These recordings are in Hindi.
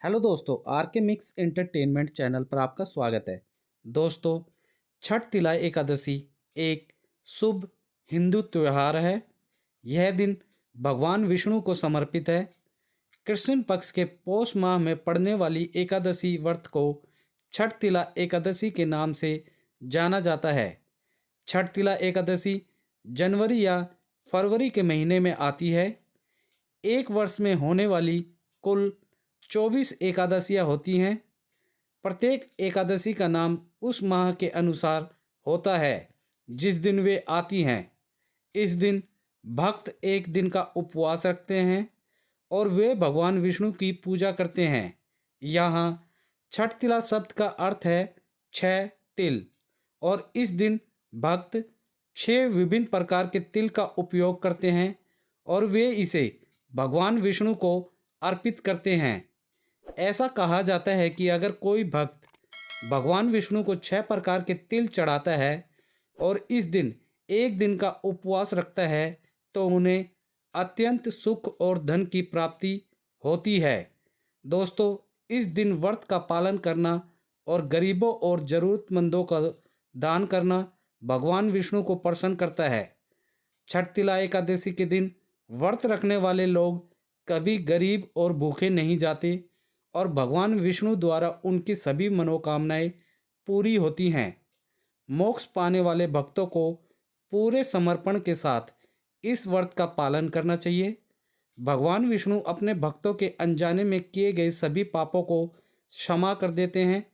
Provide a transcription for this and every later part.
हेलो दोस्तों, आर के मिक्स एंटरटेनमेंट चैनल पर आपका स्वागत है। दोस्तों, छठ तिला एकादशी एक शुभ हिंदू त्यौहार है। यह दिन भगवान विष्णु को समर्पित है। कृष्ण पक्ष के पौष माह में पड़ने वाली एकादशी व्रत को छठ तिला एकादशी के नाम से जाना जाता है। छठ तिला एकादशी जनवरी या फरवरी के महीने में आती है। एक वर्ष में होने वाली कुल 24 एकादशियाँ होती हैं। प्रत्येक एकादशी का नाम उस माह के अनुसार होता है जिस दिन वे आती हैं। इस दिन भक्त एक दिन का उपवास रखते हैं और वे भगवान विष्णु की पूजा करते हैं। यहाँ छठ तिला शब्द का अर्थ है छह तिल, और इस दिन भक्त छह विभिन्न प्रकार के तिल का उपयोग करते हैं और वे इसे भगवान विष्णु को अर्पित करते हैं। ऐसा कहा जाता है कि अगर कोई भक्त भगवान विष्णु को छह प्रकार के तिल चढ़ाता है और इस दिन एक दिन का उपवास रखता है तो उन्हें अत्यंत सुख और धन की प्राप्ति होती है। दोस्तों, इस दिन व्रत का पालन करना और गरीबों और ज़रूरतमंदों का दान करना भगवान विष्णु को प्रसन्न करता है। छठ तिला एकादशी के दिन व्रत रखने वाले लोग कभी गरीब और भूखे नहीं जाते और भगवान विष्णु द्वारा उनकी सभी मनोकामनाएं पूरी होती हैं। मोक्ष पाने वाले भक्तों को पूरे समर्पण के साथ इस व्रत का पालन करना चाहिए। भगवान विष्णु अपने भक्तों के अनजाने में किए गए सभी पापों को क्षमा कर देते हैं।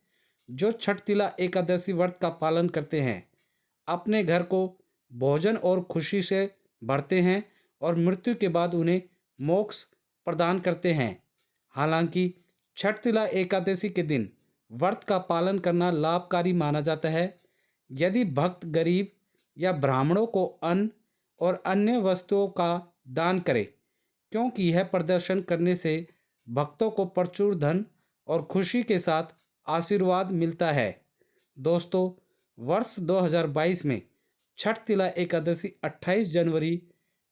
जो छठ तिला एकादशी व्रत का पालन करते हैं अपने घर को भोजन और खुशी से भरते हैं और मृत्यु के बाद उन्हें मोक्ष प्रदान करते हैं। हालांकि छठ तिला एकादशी के दिन व्रत का पालन करना लाभकारी माना जाता है। यदि भक्त गरीब या ब्राह्मणों को अन्न और अन्य वस्तुओं का दान करे, क्योंकि यह प्रदर्शन करने से भक्तों को प्रचुर धन और खुशी के साथ आशीर्वाद मिलता है। दोस्तों, वर्ष 2022 में छठ तिला एकादशी 28 जनवरी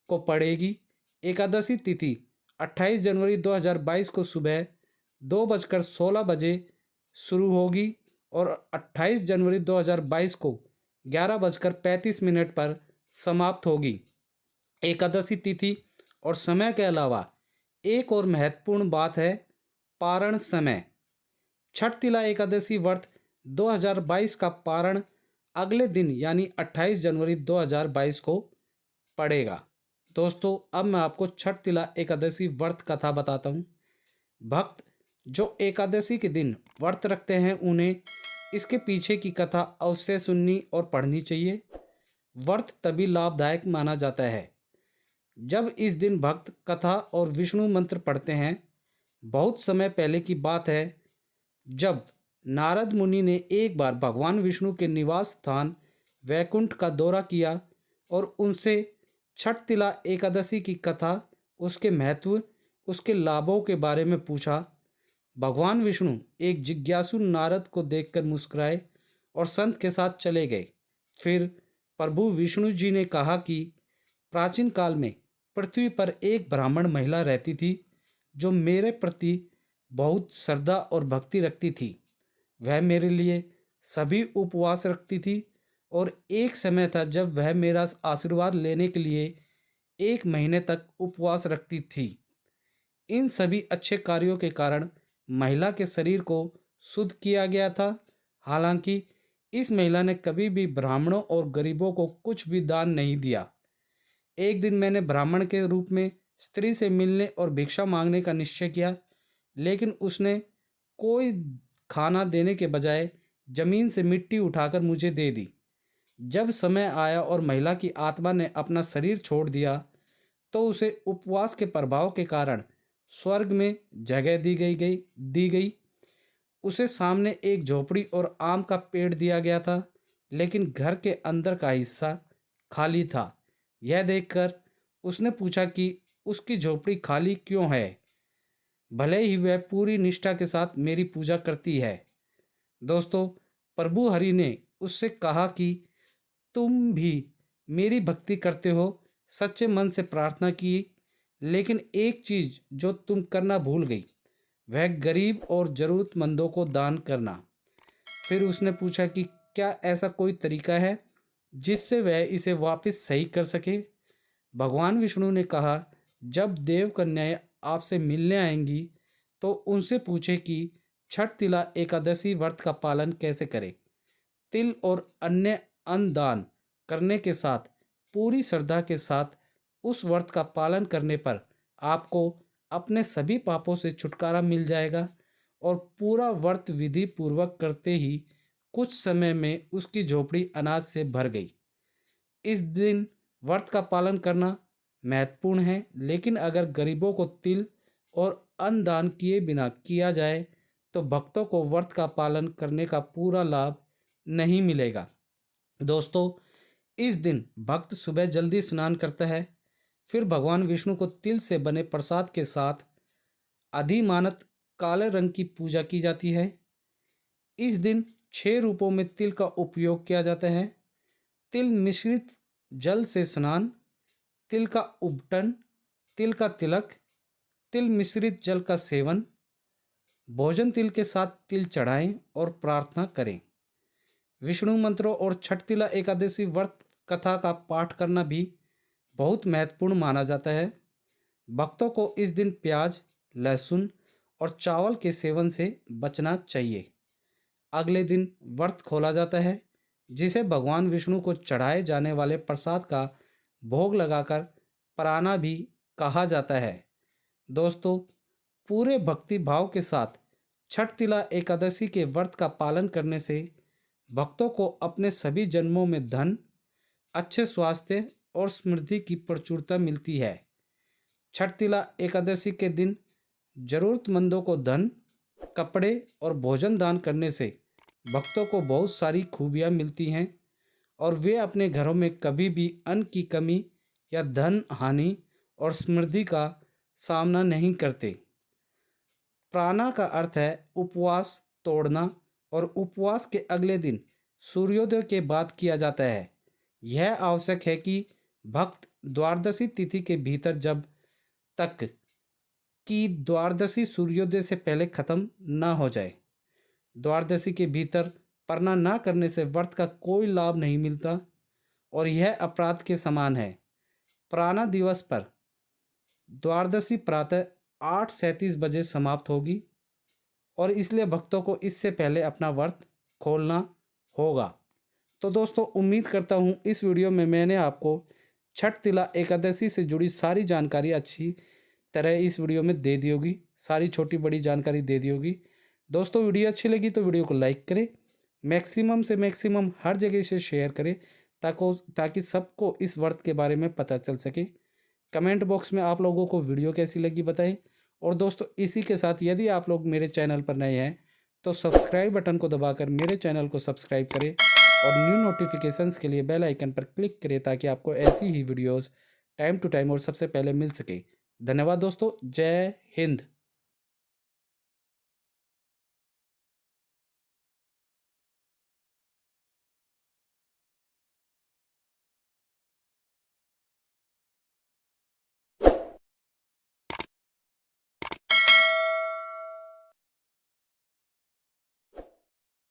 को पड़ेगी। एकादशी तिथि 28 जनवरी 2022 को सुबह 2:16 शुरू होगी और 28 जनवरी 2022 को 11:35 पर समाप्त होगी। एकादशी तिथि और समय के अलावा एक और महत्वपूर्ण बात है पारण समय। छठ तिला एकादशी व्रत 2022 का पारण अगले दिन यानी 28 जनवरी 2022 को पड़ेगा। दोस्तों, अब मैं आपको छठ तिला एकादशी व्रत कथा बताता हूँ। भक्त जो एकादशी के दिन व्रत रखते हैं उन्हें इसके पीछे की कथा अवश्य सुननी और पढ़नी चाहिए। व्रत तभी लाभदायक माना जाता है जब इस दिन भक्त कथा और विष्णु मंत्र पढ़ते हैं। बहुत समय पहले की बात है जब नारद मुनि ने एक बार भगवान विष्णु के निवास स्थान वैकुंठ का दौरा किया और उनसे छठ तिला एकादशी की कथा, उसके महत्व, उसके लाभों के बारे में पूछा। भगवान विष्णु एक जिज्ञासु नारद को देखकर मुस्कुराए और संत के साथ चले गए। फिर प्रभु विष्णु जी ने कहा कि प्राचीन काल में पृथ्वी पर एक ब्राह्मण महिला रहती थी जो मेरे प्रति बहुत श्रद्धा और भक्ति रखती थी। वह मेरे लिए सभी उपवास रखती थी और एक समय था जब वह मेरा आशीर्वाद लेने के लिए 1 महीने तक उपवास रखती थी। इन सभी अच्छे कार्यों के कारण महिला के शरीर को शुद्ध किया गया था। हालांकि इस महिला ने कभी भी ब्राह्मणों और गरीबों को कुछ भी दान नहीं दिया। एक दिन मैंने ब्राह्मण के रूप में स्त्री से मिलने और भिक्षा मांगने का निश्चय किया, लेकिन उसने कोई खाना देने के बजाय जमीन से मिट्टी उठाकर मुझे दे दी। जब समय आया और महिला की आत्मा ने अपना शरीर छोड़ दिया तो उसे उपवास के प्रभाव के कारण स्वर्ग में जगह दी गई। उसे सामने एक झोपड़ी और आम का पेड़ दिया गया था, लेकिन घर के अंदर का हिस्सा खाली था। यह देखकर उसने पूछा कि उसकी झोपड़ी खाली क्यों है, भले ही वह पूरी निष्ठा के साथ मेरी पूजा करती है। दोस्तों, प्रभु हरि ने उससे कहा कि तुम भी मेरी भक्ति करते हो, सच्चे मन से प्रार्थना की, लेकिन एक चीज़ जो तुम करना भूल गई, वह गरीब और ज़रूरतमंदों को दान करना। फिर उसने पूछा कि क्या ऐसा कोई तरीका है जिससे वह इसे वापस सही कर सके। भगवान विष्णु ने कहा, जब देव कन्याएं आपसे मिलने आएंगी तो उनसे पूछे कि छठ तिला एकादशी व्रत का पालन कैसे करें। तिल और अन्य अन्न दान करने के साथ पूरी श्रद्धा के साथ उस व्रत का पालन करने पर आपको अपने सभी पापों से छुटकारा मिल जाएगा। और पूरा व्रत विधि पूर्वक करते ही कुछ समय में उसकी झोपड़ी अनाज से भर गई। इस दिन व्रत का पालन करना महत्वपूर्ण है, लेकिन अगर गरीबों को तिल और अन्न दान किए बिना किया जाए तो भक्तों को व्रत का पालन करने का पूरा लाभ नहीं मिलेगा। दोस्तों, इस दिन भक्त सुबह जल्दी स्नान करता है, फिर भगवान विष्णु को तिल से बने प्रसाद के साथ अधिमानत काले रंग की पूजा की जाती है। इस दिन 6 रूपों में तिल का उपयोग किया जाता है। तिल मिश्रित जल से स्नान, तिल का उबटन, तिल का तिलक, तिल मिश्रित जल का सेवन, भोजन तिल के साथ तिल चढ़ाएं और प्रार्थना करें। विष्णु मंत्रों और छठ तिला एकादशी व्रत कथा का पाठ करना भी बहुत महत्वपूर्ण माना जाता है। भक्तों को इस दिन प्याज, लहसुन और चावल के सेवन से बचना चाहिए। अगले दिन व्रत खोला जाता है, जिसे भगवान विष्णु को चढ़ाए जाने वाले प्रसाद का भोग लगाकर पराना भी कहा जाता है। दोस्तों, पूरे भक्ति भाव के साथ छठ तिला एकादशी के व्रत का पालन करने से भक्तों को अपने सभी जन्मों में धन, अच्छे स्वास्थ्य और समृद्धि की प्रचुरता मिलती है। छठ तिला एकादशी के दिन जरूरतमंदों को धन, कपड़े और भोजन दान करने से भक्तों को बहुत सारी खूबियाँ मिलती हैं और वे अपने घरों में कभी भी अन्न की कमी या धन हानि और समृद्धि का सामना नहीं करते। प्राणा का अर्थ है उपवास तोड़ना और उपवास के अगले दिन सूर्योदय के बाद किया जाता है। यह आवश्यक है कि भक्त द्वादशी तिथि के भीतर, जब तक कि द्वादशी सूर्योदय से पहले खत्म न हो जाए, द्वादशी के भीतर परना न करने से व्रत का कोई लाभ नहीं मिलता और यह अपराध के समान है। प्राणा दिवस पर द्वादशी प्रातः 8:37 बजे समाप्त होगी और इसलिए भक्तों को इससे पहले अपना व्रत खोलना होगा। तो दोस्तों, उम्मीद करता हूँ इस वीडियो में मैंने आपको छठ तिला एकादशी से जुड़ी सारी जानकारी अच्छी तरह इस वीडियो में दे दी होगी, सारी छोटी बड़ी जानकारी दे दी होगी। दोस्तों, वीडियो अच्छी लगी तो वीडियो को लाइक करें, मैक्सिमम से मैक्सिमम हर जगह से शेयर करें ताकि सबको इस व्रत के बारे में पता चल सके। कमेंट बॉक्स में आप लोगों को वीडियो कैसी लगी बताएं। और दोस्तों, इसी के साथ यदि आप लोग मेरे चैनल पर नए हैं तो सब्सक्राइब बटन को दबाकर मेरे चैनल को सब्सक्राइब करें और न्यू नोटिफिकेशंस के लिए बेल आइकन पर क्लिक करें ताकि आपको ऐसी ही वीडियोस टाइम टू टाइम और सबसे पहले मिल सके। धन्यवाद दोस्तों। जय हिंद।